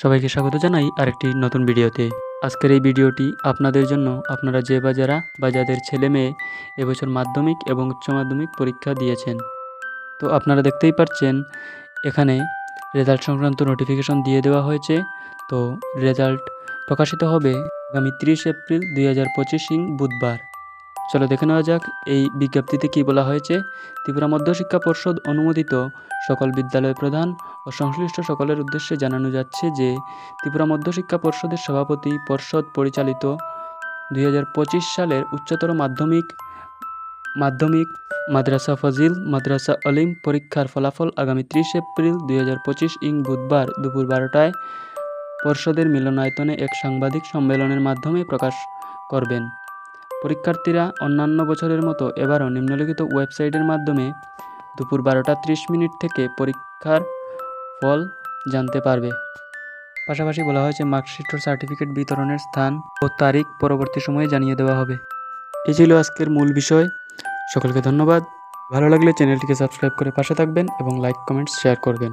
সবাইকে স্বাগত জানাই আরেকটি নতুন ভিডিওতে। আজকের এই ভিডিওটি আপনাদের জন্য, আপনারা যে বা যারা বা যাদের ছেলে মেয়ে এবছর মাধ্যমিক এবং উচ্চ মাধ্যমিক পরীক্ষা দিয়েছেন। তো আপনারা দেখতেই পাচ্ছেন এখানে রেজাল্ট সংক্রান্ত নোটিফিকেশন দিয়ে দেওয়া হয়েছে। তো রেজাল্ট প্রকাশিত হবে আগামী 30 এপ্রিল 2025 বুধবার। চলো দেখে নেওয়া যাক এই বিজ্ঞপ্তিতে কী বলা হয়েছে। ত্রিপুরা মধ্যশিক্ষা পর্ষদ অনুমোদিত সকল বিদ্যালয় প্রধান ও সংশ্লিষ্ট সকলের উদ্দেশ্যে জানানো যাচ্ছে যে ত্রিপুরা মধ্যশিক্ষা পর্ষদের সভাপতি পর্ষদ পরিচালিত 2025 সালের উচ্চতর মাধ্যমিক মাদ্রাসা ফজিল মাদ্রাসা আলিম পরীক্ষার ফলাফল আগামী 30 এপ্রিল 2025 বুধবার দুপুর 12টায় পর্ষদের মিলনায়তনে এক সাংবাদিক সম্মেলনের মাধ্যমে প্রকাশ করবেন। পরীক্ষার্থীরা অন্যান্য বছরের মতো এবারও নিম্নলিখিত ওয়েবসাইটের মাধ্যমে দুপুর 12:30 থেকে পরীক্ষার ফল জানতে পারবে। পাশাপাশি বলা হয়েছে মার্কশিট ও সার্টিফিকেট বিতরণের স্থান ও তারিখ পরবর্তী সময়ে জানিয়ে দেওয়া হবে। এই ছিল আজকের মূল বিষয়। সকলকে ধন্যবাদ। ভালো লাগলে চ্যানেলটিকে সাবস্ক্রাইব করে পাশে থাকবেন এবং লাইক কমেন্টস শেয়ার করবেন।